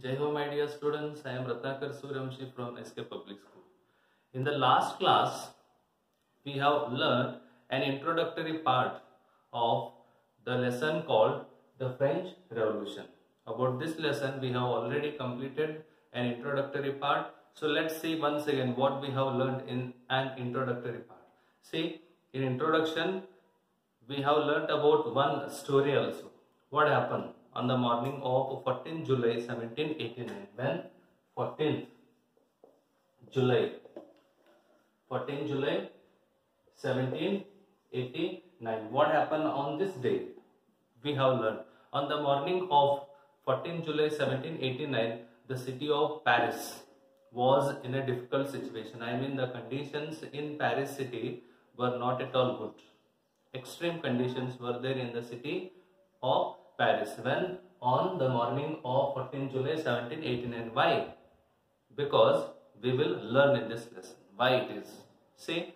Jai Ho, my dear students. I am Ratnakar Suryavanshi from SK Public School. In the last class, we have learned an introductory part of the lesson called the French Revolution. About this lesson, we have already completed an introductory part. So let's see once again what we have learned in an introductory part. See, in introduction, we have learnt about one story also. What happened on the morning of 14th July 1789 when 14th July 14th July 1789, what happened on this day? We have learned on the morning of 14th July 1789 the city of Paris was in a difficult situation. I mean, the conditions in Paris city were not at all good. Extreme conditions were there in the city of Paris when on the morning of 14 July 1789. Why? Because we will learn in this lesson why it is. See,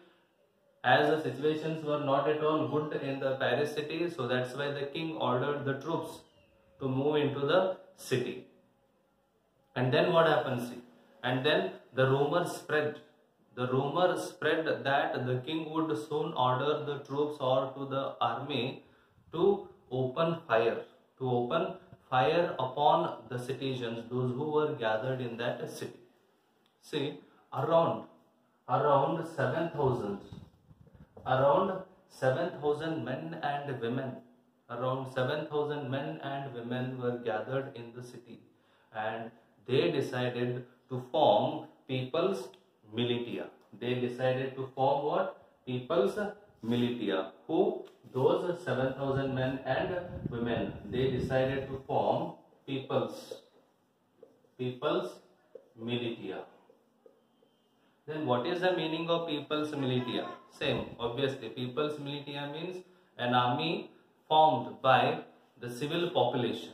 as the situations were not at all good in the Paris city, so that's why the king ordered the troops to move into the city. And then what happens? See, and then the rumor spread. The rumor spread that the king would soon order the troops or to the army to open fire upon the citizens, those who were gathered in that city. See, around 7,000 men and women, around 7,000 men and women were gathered in the city, and they decided to form People's Militia. They decided to form what? People's Militia. Who? Those 7,000 men and women. They decided to form People's Militia. Then what is the meaning of People's Militia? Same, obviously. People's Militia means an army formed by the civil population.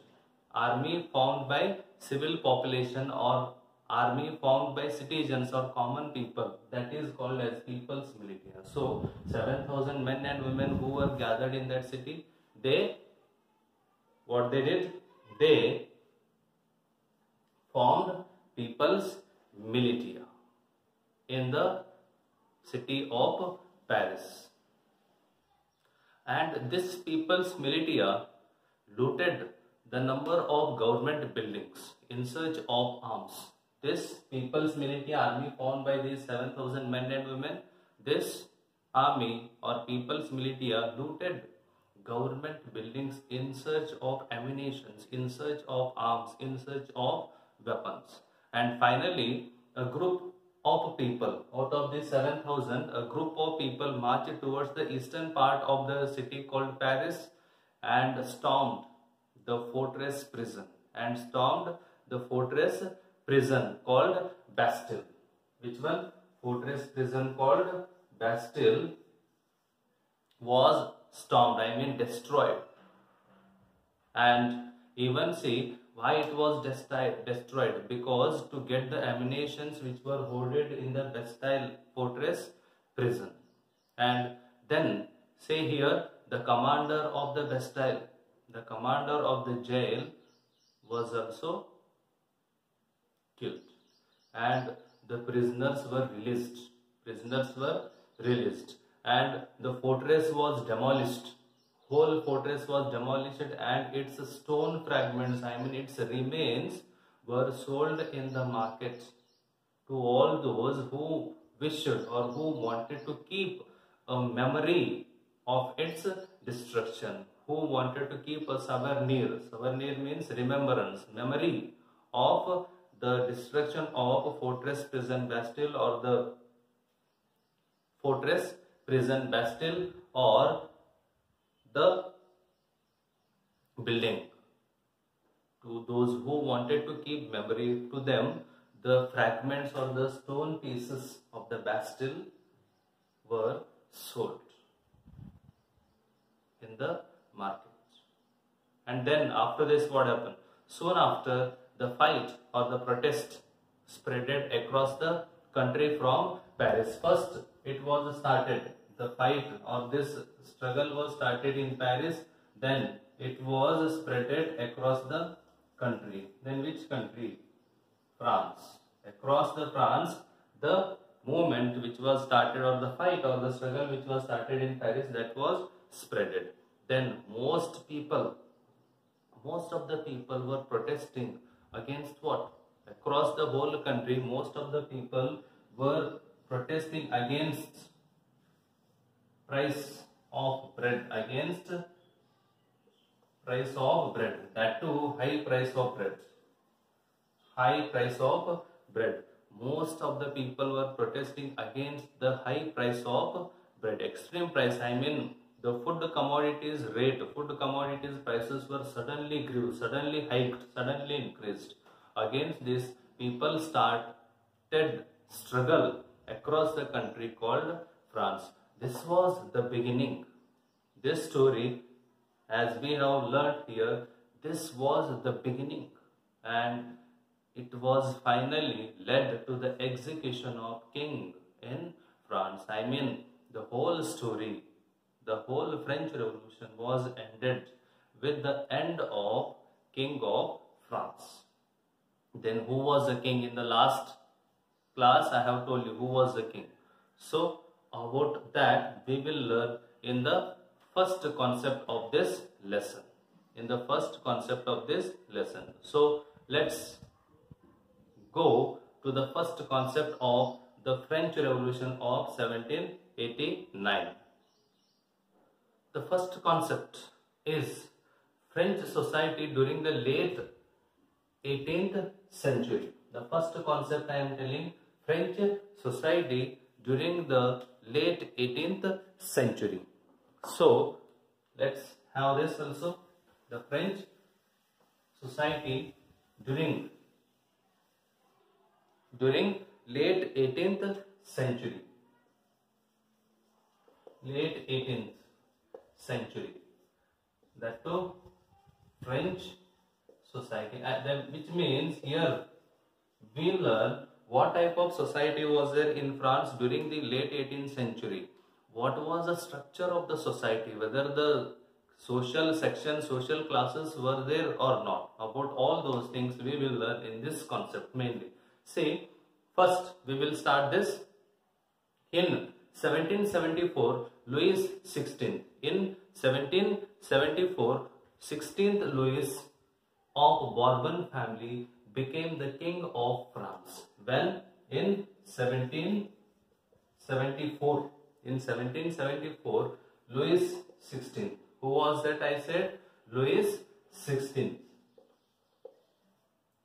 Army formed by civil population or army formed by citizens or common people, that is called as People's Militia. So 7,000 men and women who were gathered in that city, they formed People's Militia in the city of Paris. And this People's Militia looted the number of government buildings in search of arms. This People's Militia army formed by these 7,000 men and women, this army or People's Militia looted government buildings in search of ammunition, in search of arms, in search of weapons. And finally, a group of people, out of these 7,000, a group of people marched towards the eastern part of the city called Paris and stormed the fortress prison called Bastille. Which one? Fortress prison called Bastille was stormed, I mean destroyed. And even see why it was destroyed, because to get the ammunitions which were hoarded in the Bastille fortress prison. And then say here the commander of the Bastille, the commander of the jail was also killed, and the prisoners were released. And the fortress was demolished. Whole fortress was demolished, and its stone fragments, I mean its remains, were sold in the market to all those who wished or who wanted to keep a memory of its destruction, who wanted to keep a souvenir. Souvenir means remembrance, memory of the destruction of fortress prison Bastille, or the fortress prison Bastille, or the building. To those who wanted to keep memory, to them the fragments or the stone pieces of the Bastille were sold in the market. And then after this, what happened? Soon after, the fight or the protest spreaded across the country from Paris. First, it was started, the fight or this struggle was started in Paris, then it was spreaded across the country. Then which country? France. Across the France, the movement which was started, or the fight or the struggle which was started in Paris, that was spreaded. Then most of the people were protesting against what? Across the whole country, most of the people were protesting against price of bread, that too high price of bread. Most of the people were protesting against the high price of bread, extreme price. I mean, the food commodities prices were suddenly grew, suddenly hiked, suddenly increased. Against this, people started struggle across the country called France. This was the beginning. This story, as we have learnt here, this was the beginning, and it was finally led to the execution of king in France. I mean, the whole story, the whole French Revolution was ended with the end of King of France. Then who was the king? In the last class I have told you who was the king. So about that we will learn in the first concept of this lesson. So let's go to the first concept of the French Revolution of 1789. The first concept is French society during the late 18th century. The first concept I am telling, French society during the late 18th century. So let's have this also. The French society during late 18th century. That too French society, which means here we learn what type of society was there in France during the late 18th century. What was the structure of the society, whether the social sections, social classes were there or not. About all those things we will learn in this concept mainly. See, first we will start this. In 1774, Louis XVI. In 1774, 16th Louis of Bourbon family became the king of France. When? In 1774. In 1774, Louis XVI. Who was that I said? Louis XVI.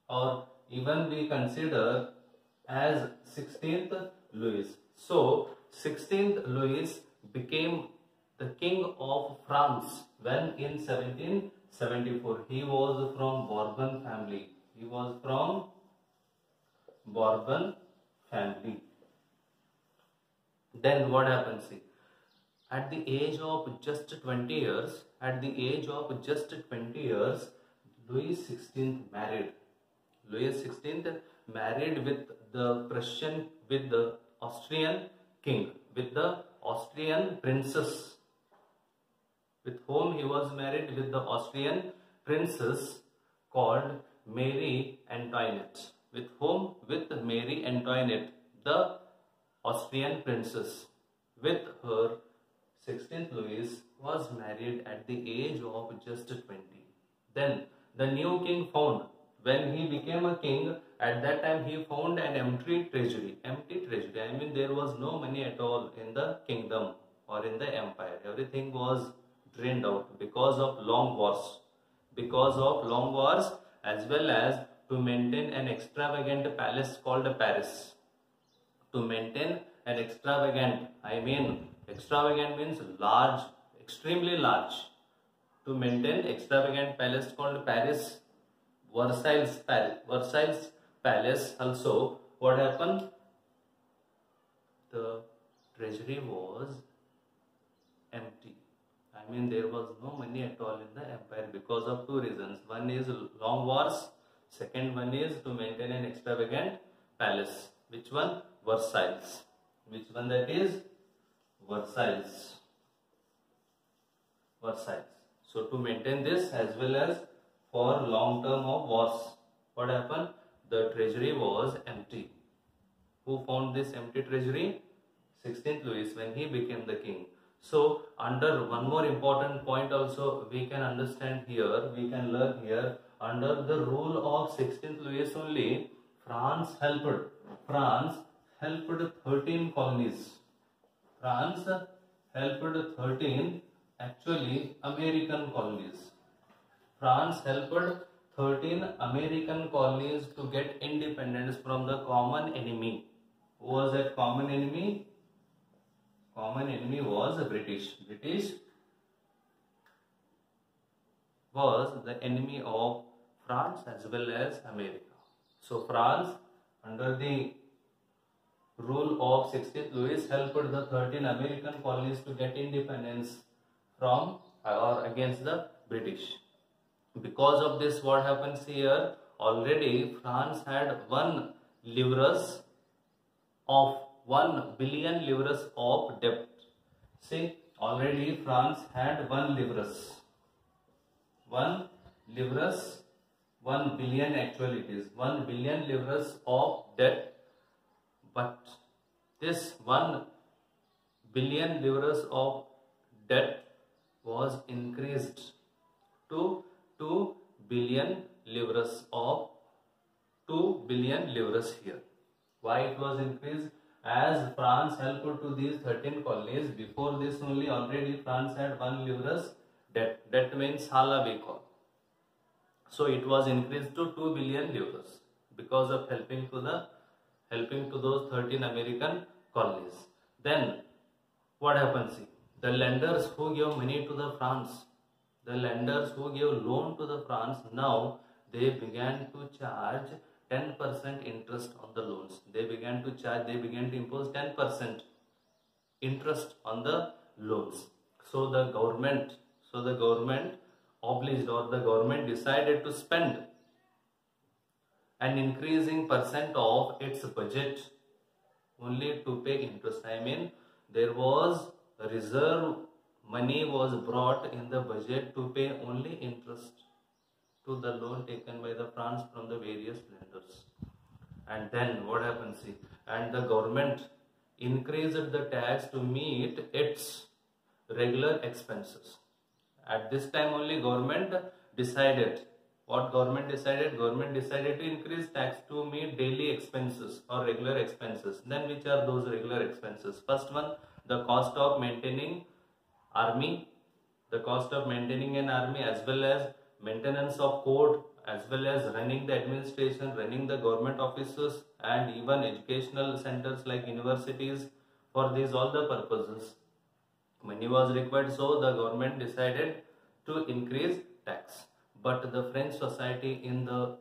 Or even we consider as 16th Louis. So 16th Louis became the king of France when? In 1774. He was from Bourbon family. Then what happened? See, at the age of just 20 years, Louis XVI married. Louis XVI married with the Austrian king, with the Austrian princess, with whom he was married, with the Austrian princess called Mary Antoinette. With whom? With Mary Antoinette, the Austrian princess. With her, 16th Louis was married at the age of just 20. Then the new king found, when he became a king, at that time he found an empty treasury. I mean, there was no money at all in the kingdom or in the empire. Everything was drained out because of long wars. As well as to maintain an extravagant palace called Paris. To maintain an extravagant, extravagant means large, extremely large. To maintain extravagant palace called Paris, Versailles palace also, what happened? The treasury was empty. I mean, there was no money at all in the empire because of two reasons. One is long wars. Second one is to maintain an extravagant palace. Which one? Versailles. Which one that is? Versailles. So to maintain this, as well as for long term of wars. What happened? The treasury was empty. Who found this empty treasury? 16th Louis, when he became the king. So under one more important point also we can understand here, we can learn here, under the rule of 16th Louis only, France helped 13 colonies. France helped 13 actually American colonies. France helped 13 American colonies to get independence from the common enemy. Who was that common enemy? Common enemy was the British. British was the enemy of France as well as America. So France, under the rule of 16th Louis, helped the 13 American colonies to get independence from or against the British. Because of this, what happens here? Already France had 1 billion livres of debt. See, already France had 1 billion actually it is 1 billion livres of debt, but this 1 billion livres of debt was increased to 2 billion livres of 2 billion livres here. Why it was increased? As France helped to these 13 colonies, before this only already France had 1 livres debt. Debt means hala we call. So it was increased to 2 billion livres because of helping to those 13 American colonies. Then what happens? See, the lenders who gave money to the France, the lenders who gave loan to the France, now they began to charge 10% interest on the loans. They began to impose 10% interest on the loans. So the government obliged, or the government decided to spend an increasing percent of its budget only to pay interest. I mean, there was a reserve money was brought in the budget to pay only interest to the loan taken by the France from the various lenders. And then what happens? See, and the government increased the tax to meet its regular expenses. At this time only government decided. What government decided? Government decided to increase tax to meet daily expenses or regular expenses. Then which are those regular expenses? First one, the cost of maintaining army, the cost of maintaining an army, as well as maintenance of court, as well as running the administration, running the government offices, and even educational centers like universities. For these all the purposes, money was required, so the government decided to increase tax. But the French society in the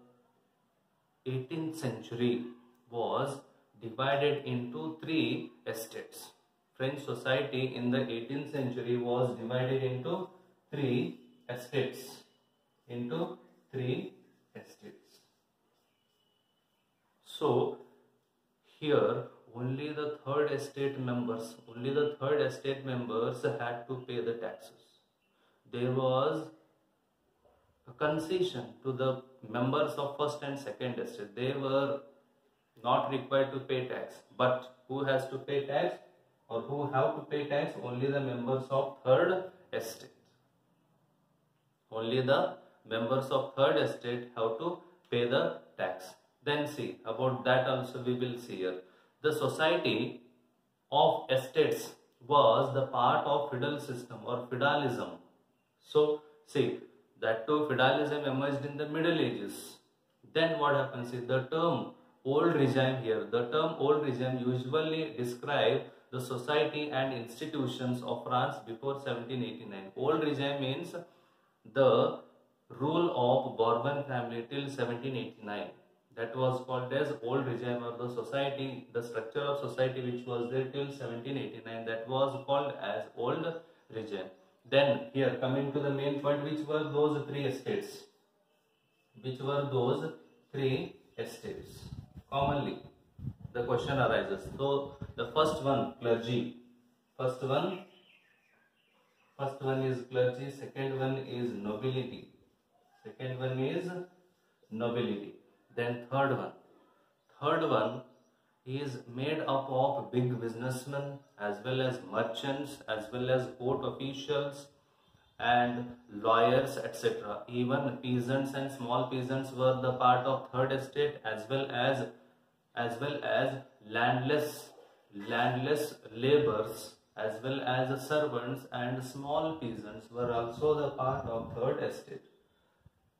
18th century was divided into 3 estates. French society in the 18th century was divided into 3 estates. So here only the third estate members had to pay the taxes. There was a concession to the members of first and second estate. They were not required to pay tax, but who has to pay tax, or who have to pay tax? Only the members of third estate. Only the members of third estate have to pay the tax. Then see, about that also we will see here. The society of estates was the part of feudal system or feudalism. So see, that too feudalism emerged in the Middle Ages. Then what happens is the term old regime here. The term old regime usually describe the society and institutions of France before 1789. Old regime means the rule of Bourbon family till 1789. That was called as old regime, or the society, the structure of society which was there till 1789. That was called as old regime. Then here coming to the main point, which were those 3 estates? Which were those 3 estates? Commonly the question arises. So the first one, clergy. First one is clergy. Second one is nobility. Second one is nobility. Then third one is made up of big businessmen as well as merchants as well as court officials and lawyers, etc. Even peasants and small peasants were the part of third estate, as well as landless laborers, as well as servants and small peasants were also the part of third estate.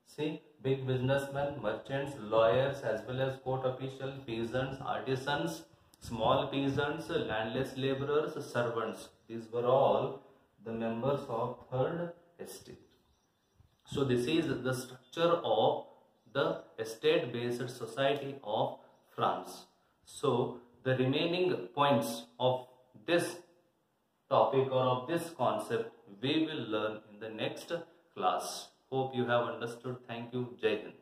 See, big businessmen, merchants, lawyers, as well as court officials, peasants, artisans, small peasants, landless laborers, servants. These were all the members of third estate. So this is the structure of the estate-based society of France. So the remaining points of this topic or of this concept we will learn in the next class. Hope you have understood. Thank you. Jai Hind.